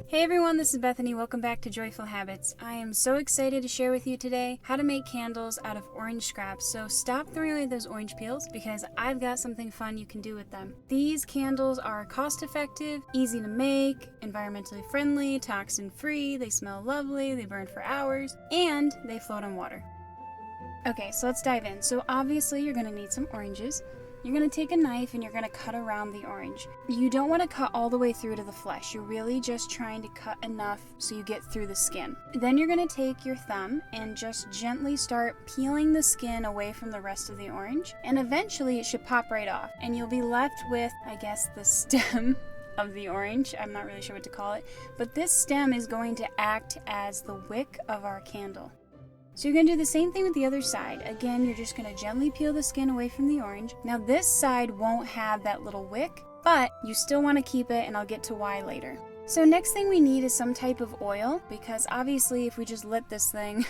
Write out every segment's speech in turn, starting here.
Hey everyone, this is Bethany. Welcome back to Joyful Habits. I am so excited to share with you today how to make candles out of orange scraps. So stop throwing away those orange peels because I've got something fun you can do with them. These candles are cost effective, easy to make, environmentally friendly, toxin free, they smell lovely, they burn for hours, and they float on water. Okay, so let's dive in. So obviously you're going to need some oranges. You're going to take a knife and you're going to cut around the orange. You don't want to cut all the way through to the flesh. You're really just trying to cut enough so you get through the skin. Then you're going to take your thumb and just gently start peeling the skin away from the rest of the orange. And eventually it should pop right off. And you'll be left with, I guess, the stem of the orange. I'm not really sure what to call it. But this stem is going to act as the wick of our candle. So you're going to do the same thing with the other side. Again, you're just going to gently peel the skin away from the orange. Now this side won't have that little wick, but you still want to keep it, and I'll get to why later. So next thing we need is some type of oil, because obviously if we just lit this thing,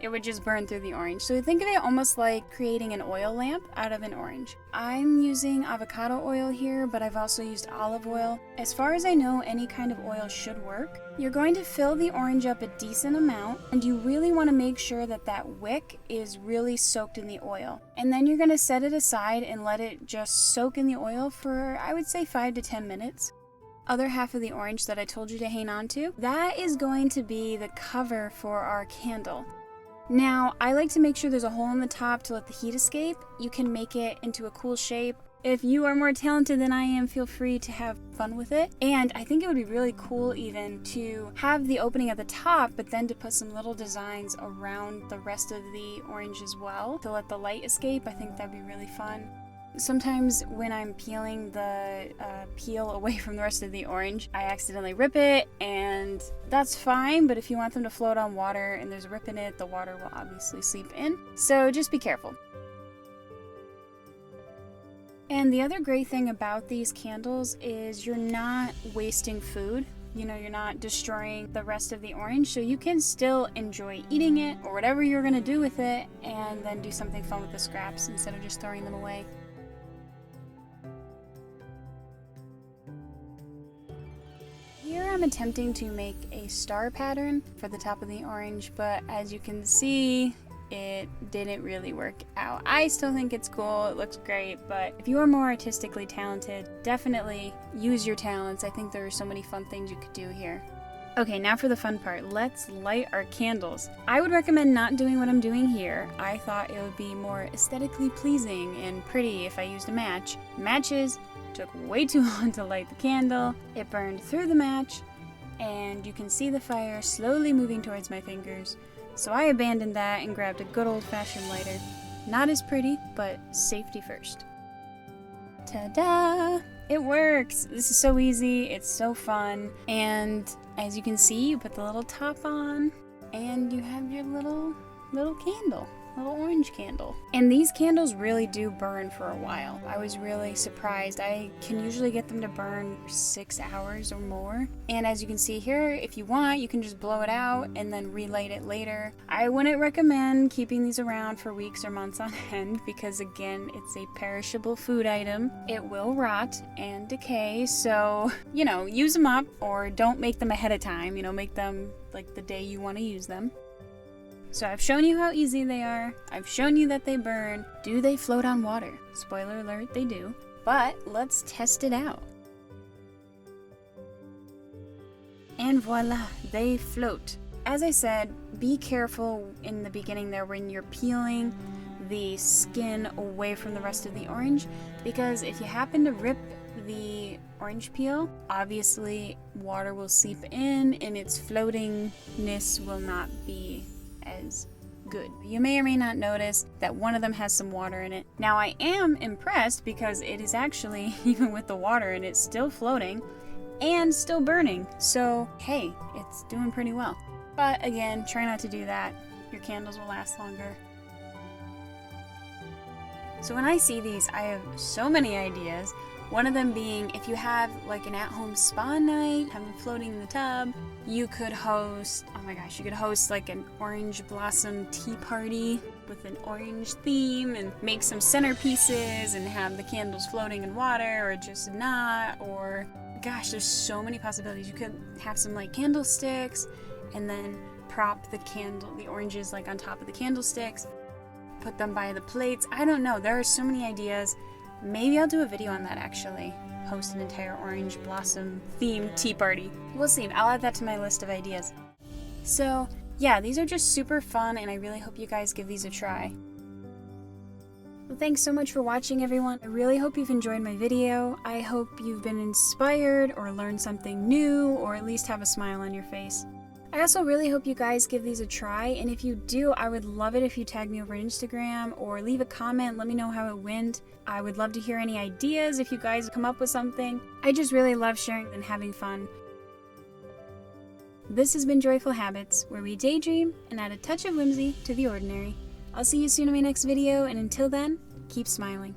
it would just burn through the orange. So think of it almost like creating an oil lamp out of an orange. I'm using avocado oil here, but I've also used olive oil. As far as I know, any kind of oil should work. You're going to fill the orange up a decent amount, and you really want to make sure that that wick is really soaked in the oil. And then you're going to set it aside and let it just soak in the oil for, I would say, 5 to 10 minutes. Other half of the orange that I told you to hang on to, that is going to be the cover for our candle. Now, I like to make sure there's a hole in the top to let the heat escape. You can make it into a cool shape. If you are more talented than I am, feel free to have fun with it. And I think it would be really cool even to have the opening at the top, but then to put some little designs around the rest of the orange as well to let the light escape. I think that'd be really fun. Sometimes when I'm peeling the peel away from the rest of the orange, I accidentally rip it, and that's fine, but if you want them to float on water and there's a rip in it, the water will obviously seep in. So just be careful. And the other great thing about these candles is you're not wasting food. You know, you're not destroying the rest of the orange, so you can still enjoy eating it or whatever you're going to do with it, and then do something fun with the scraps instead of just throwing them away. Here I'm attempting to make a star pattern for the top of the orange, but as you can see, it didn't really work out. I still think it's cool, it looks great, but if you are more artistically talented, definitely use your talents. I think there are so many fun things you could do here. Okay, now for the fun part. Let's light our candles. I would recommend not doing what I'm doing here. I thought it would be more aesthetically pleasing and pretty if I used a match. Matches took way too long to light the candle. It burned through the match, and you can see the fire slowly moving towards my fingers. So I abandoned that and grabbed a good old-fashioned lighter. Not as pretty, but safety first. Ta-da! It works! This is so easy, it's so fun, and as you can see, you put the little top on, and you have your little candle. Little orange candle. And these candles really do burn for a while. I was really surprised. I can usually get them to burn for 6 hours or more. And as you can see here, if you want, you can just blow it out and then relight it later. I wouldn't recommend keeping these around for weeks or months on end because, again, it's a perishable food item. It will rot and decay, so, use them up or don't make them ahead of time. Make them like the day you want to use them. So I've shown you how easy they are. I've shown you that they burn. Do they float on water? Spoiler alert, they do. But let's test it out. And voila, they float. As I said, be careful in the beginning there when you're peeling the skin away from the rest of the orange, because if you happen to rip the orange peel, obviously water will seep in and its floatingness will not be as good. You may or may not notice that one of them has some water in it. Now I am impressed because it is actually, even with the water in it, still floating and still burning. So hey, it's doing pretty well. But again, try not to do that. Your candles will last longer. So when I see these, I have so many ideas. One of them being, if you have like an at-home spa night, have them floating in the tub, you could host, oh my gosh, you could host like an orange blossom tea party with an orange theme and make some centerpieces and have the candles floating in water or just not, or gosh, there's so many possibilities. You could have some like candlesticks and then prop the oranges like on top of the candlesticks, put them by the plates. I don't know, there are so many ideas. Maybe I'll do a video on that actually. Host an entire orange blossom themed tea party. We'll see, I'll add that to my list of ideas. So yeah, these are just super fun and I really hope you guys give these a try. Well, thanks so much for watching, everyone. I really hope you've enjoyed my video. I hope you've been inspired or learned something new or at least have a smile on your face. I also really hope you guys give these a try, and if you do, I would love it if you tag me over on Instagram or leave a comment, let me know how it went. I would love to hear any ideas if you guys come up with something. I just really love sharing and having fun. This has been Joyful Habits, where we daydream and add a touch of whimsy to the ordinary. I'll see you soon in my next video, and until then, keep smiling.